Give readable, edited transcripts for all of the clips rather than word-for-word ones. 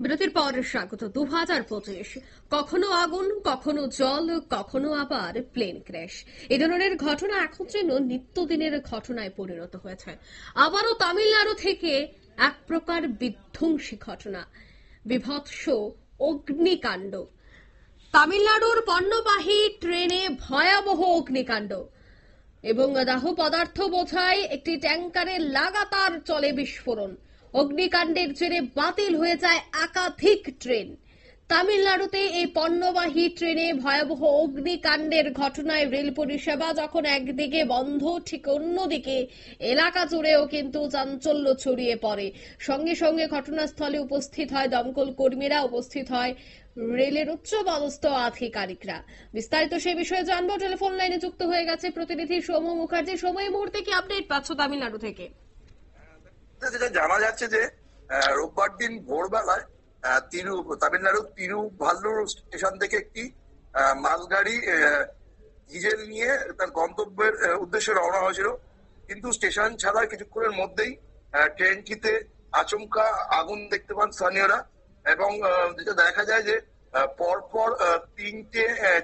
বিরতির পর স্বাগত। 2025 কখনো আগুন, কখনো জল, কখনো আবার প্লেন ক্র্যাশ, এই ধরনের ঘটনা এখন যেন নিত্যদিনের ঘটনায় পরিণত হয়েছে। আবারও তামিলনাড়ু থেকে এক প্রকার বিধ্বংসী ঘটনা, বিভৎস অগ্নিকাণ্ড। তামিলনাড়ুর পণ্যবাহী ট্রেনে ভয়াবহ অগ্নিকাণ্ড এবং দাহ পদার্থ বোঝাই একটি ট্যাঙ্কারে লাগাতার চলে বিস্ফোরণ। অগ্নিকাণ্ডের জেরে বাতিল হয়ে যায় একাধিক ট্রেন। তামিলনাড়ুতে এই পণ্যবাহী ট্রেনে ভয়াবহ অগ্নিকাণ্ডের ঘটনায় রেল পরিষেবা যখন একদিকে বন্ধ, ঠিক অন্যদিকে এলাকা জুড়েও কিন্তু চাঞ্চল্য ছড়িয়ে পড়ে। সঙ্গে সঙ্গে ঘটনাস্থলে উপস্থিত হয় দমকল কর্মীরা, উপস্থিত হয় রেলের উচ্চপদস্থ আধিকারিকরা। বিস্তারিত সেই বিষয়ে জানবো। টেলিফোন লাইনে যুক্ত হয়ে গেছে প্রতিনিধি সৌম মুখার্জি। সময় মুহূর্তে কি আপডেট পাচ্ছ তামিলনাড়ু থেকে? যেটা জানা যাচ্ছে যে রোববার দিন ভোরবেলায় তামিলনাড়ুর তিরুভাল্লুর স্টেশন থেকে একটি মালগাড়ি ডিজেল নিয়ে তার গন্তব্যের উদ্দেশ্যে রওনা হয়েছিল, কিন্তু স্টেশন ছাড়ার কিছুক্ষণের মধ্যেই ট্রেনটিতে আচমকা আগুন দেখতে পান স্থানীয়রা। এবং যেটা দেখা যায় যে পরপর তিনটে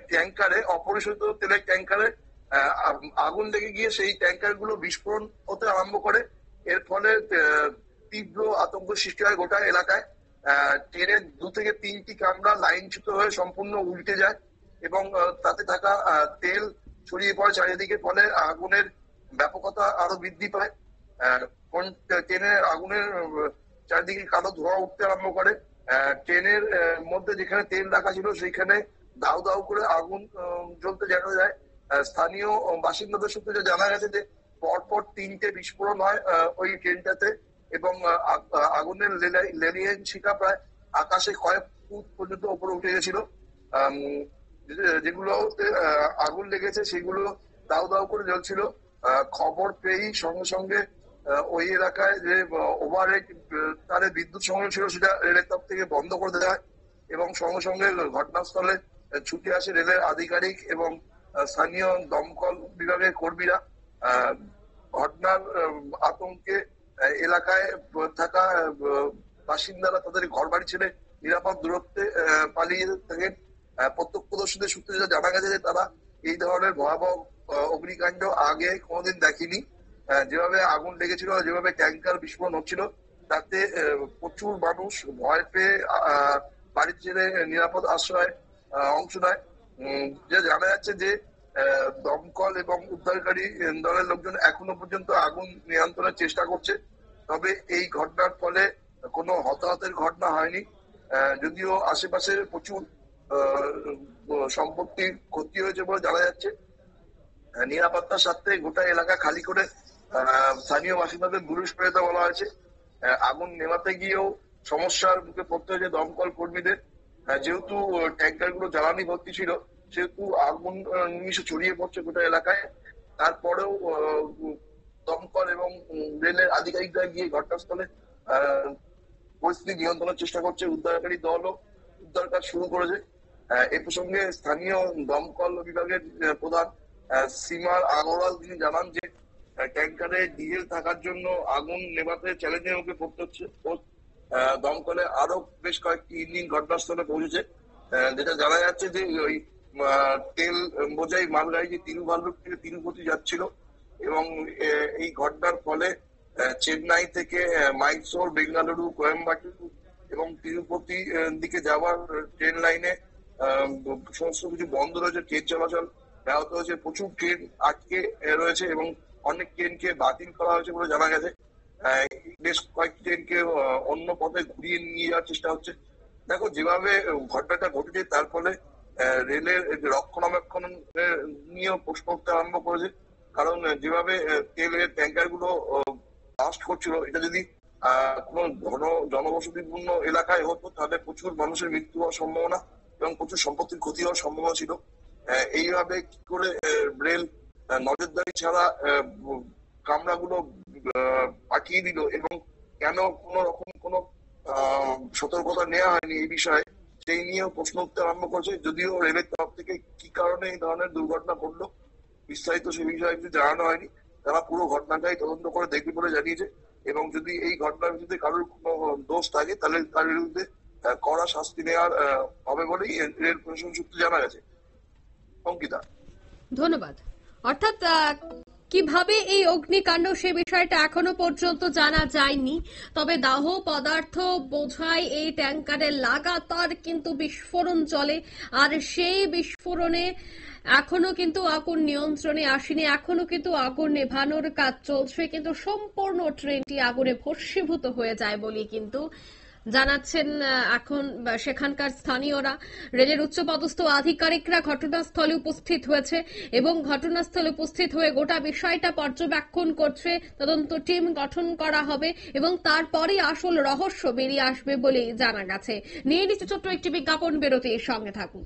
ট্যাঙ্কারে, অপরিশোধিত তেলের ট্যাঙ্কারে আগুন লেগে গিয়ে সেই ট্যাঙ্কার গুলো বিস্ফোরণ হতে আরম্ভ করে। এর ফলে তীব্র আতঙ্ক সৃষ্টি হয় গোটা এলাকায়। ট্রেনের 2 থেকে 3টি কামরা লাইনচ্যুত হয়ে সম্পূর্ণ উল্টে যায় এবং তাতে থাকা তেল ছড়িয়ে পড়ে চারিদিকে, ফলে আগুনের ব্যাপকতা আরো বৃদ্ধি পায়। ট্রেনের আগুনের চারিদিকে কালো ধোঁয়া উঠতে আরম্ভ করে। ট্রেনের মধ্যে যেখানে তেল রাখা ছিল সেইখানে দাউ দাউ করে আগুন জ্বলতে দেখা যায়। স্থানীয় বাসিন্দাদের সূত্রে জানা গেছে যে পরপর 3টে বিস্ফোরণ হয় ওই ট্রেনটাতে এবং আগুনের লেলিহান শিখা প্রায় আকাশে কয়েক ফুট পর্যন্ত উপরে উঠে গেছিল। যেগুলো আগুন লেগেছে সেগুলো দাউ দাউ করে জ্বলছিল। খবর পেয়েই সঙ্গে সঙ্গে ওই এলাকায় যে ওভারহেড তারে বিদ্যুৎ সংযোগ ছিল সেটা রেলের তরফ থেকে বন্ধ করে দেওয়া হয় এবং সঙ্গে সঙ্গে ঘটনাস্থলে ছুটে আসে রেলের আধিকারিক এবং স্থানীয় দমকল বিভাগের কর্মীরা। ঘটনার আতঙ্কে এলাকায় থাকা বাসিন্দারা তাদের ঘর বাড়ি ছেড়ে নিরাপদ দূরত্বে পালিয়ে থাকেন। প্রত্যক্ষদর্শীদের সূত্রে যেটা জানা গেছে যে তারা এই ধরনের ভয়াবহ অগ্নিকাণ্ড আগে কোনোদিন দেখেনি। যেভাবে আগুন লেগেছিল, যেভাবে ট্যাঙ্কার বিস্ফোরণ হচ্ছিল, তাতে প্রচুর মানুষ ভয় পেয়ে বাড়ি ছেড়ে নিরাপদ আশ্রয় অংশ নেয়। যা জানা যাচ্ছে যে দমকল এবং উদ্ধারকারী দলের লোকজন এখনো পর্যন্ত আগুন নিয়ন্ত্রণের চেষ্টা করছে। তবে এই ঘটনার ফলে কোনো হতাহতের ঘটনা হয়নি, যদিও আশেপাশে প্রচুর সম্পত্তির ক্ষতি হয়েছে বলে জানা যাচ্ছে। নিরাপত্তার স্বার্থে গোটা এলাকা খালি করে স্থানীয় বাসিন্দাদের দূরে সরে বলা হয়েছে। আগুন নেভাতে গিয়েও সমস্যার মুখে পড়তে হয়েছে দমকল কর্মীদের। যেহেতু ট্যাঙ্কার গুলো জ্বালানি ভর্তি ছিল, সেহেতু আগুন নিমিষে ছড়িয়ে পড়ছে গোটা এলাকায়। তারপরেও দমকল এবং রেলের আধিকারিকরা গিয়ে ঘটনাস্থলে পরিস্থিতি নিয়ন্ত্রণের চেষ্টা করছে। উদ্ধারকারী দলও উদ্ধার কাজ শুরু করেছে। এ প্রসঙ্গে স্থানীয় দমকল বিভাগের প্রধান সীমার আগরওয়াল তিনি জানান যে ট্যাঙ্কারে ডিজেল থাকার জন্য আগুন নেভাতে চ্যালেঞ্জের মুখে পড়তে হচ্ছে। দমকলে আরো বেশ কয়েকটি ইঞ্জিন ঘটনাস্থলে পৌঁছেছে। যেটা জানা যাচ্ছে যে ওই তেল বোঝাই মালগাড়ি তিরুভাল্লুর থেকে তিরুপতি যাচ্ছিল এবং এই ঘটনার ফলে চেন্নাই থেকে মাইসোর, বেঙ্গালুরু, কোয়েম্বাটুর এবং তিরুপতি দিকে যাওয়ার ট্রেন লাইনে সমস্ত কিছু বন্ধ রয়েছে, ট্রেন চলাচল ব্যাহত হয়েছে। প্রচুর ট্রেন আটকে রয়েছে এবং অনেক ট্রেনকে বাতিল করা হয়েছে বলে জানা গেছে। বেশ কয়েকটি ট্রেনকে অন্য পথে ঘুরিয়ে নিয়ে যাওয়ার চেষ্টা হচ্ছে। দেখো, যেভাবে ঘটনাটা ঘটেছে তার ফলে রেলের রক্ষণাবেক্ষণ নিয়েও প্রশ্ন উঠতে আরম্ভ করেছে। কারণ যেভাবে তেলের ট্যাঙ্কার গুলো ব্লাস্ট করছিল, এটা যদি কোনো জনবসতিপূর্ণ এলাকায় হতো তাহলে প্রচুর মানুষের মৃত্যু হওয়ার সম্ভাবনা এবং প্রচুর সম্পত্তির ক্ষতি হওয়ার সম্ভাবনা ছিল। এইভাবে কি করে রেল নজরদারি ছাড়া কামরাগুলো পাঠিয়ে দিল এবং কেন কোন রকম কোনো সতর্কতা নেওয়া হয়নি এই বিষয়ে, সেই নিয়েও প্রশ্ন উঠতে আরম্ভ করেছে। যদিও রেলের তরফ থেকে কি কারণে এই ধরনের দুর্ঘটনা ঘটলো বিস্তারিত সে বিষয়ে কিছু জানানো হয়নি। তারা পুরো ঘটনাটাই তদন্ত করে দেখবে বলে জানিয়েছে এবং যদি এই ঘটনার ভিত্তিতে কারোর কোনো দোষ থাকে তাহলে তার বিরুদ্ধে কড়া শাস্তি নেওয়ার হবে বলেই রেল প্রশাসন সূত্রে জানা গেছে। অঙ্কিতা, ধন্যবাদ। অর্থাৎ কিভাবে এই অগ্নিকাণ্ড সে বিষয়টা এখনো পর্যন্ত জানা যায়নি, তবে দাহ পদার্থ বোঝাই এই ট্যাঙ্কারে লাগাতার কিন্তু বিস্ফোরণ চলে, আর সেই বিস্ফোরণে এখনো কিন্তু আগুন নিয়ন্ত্রণে আসেনি, এখনো কিন্তু আগুন নেভানোর কাজ চলছে, কিন্তু সম্পূর্ণ ট্রেনটি আগুনে ভস্মীভূত হয়ে যায় বলে কিন্তু জানাচ্ছেন এখন সেখানকার স্থানীয়রা। রেলের উচ্চপদস্থ আধিকারিকরা ঘটনাস্থলে উপস্থিত হয়েছে এবং ঘটনাস্থলে উপস্থিত হয়ে গোটা বিষয়টা পর্যবেক্ষণ করছে, তদন্ত টিম গঠন করা হবে এবং তারপরে আসল রহস্য বেরিয়ে আসবে বলে জানা গেছে। নিয়ে নিচ্ছে ছোট্ট একটি বিজ্ঞাপন বিরতি, সঙ্গে থাকুন।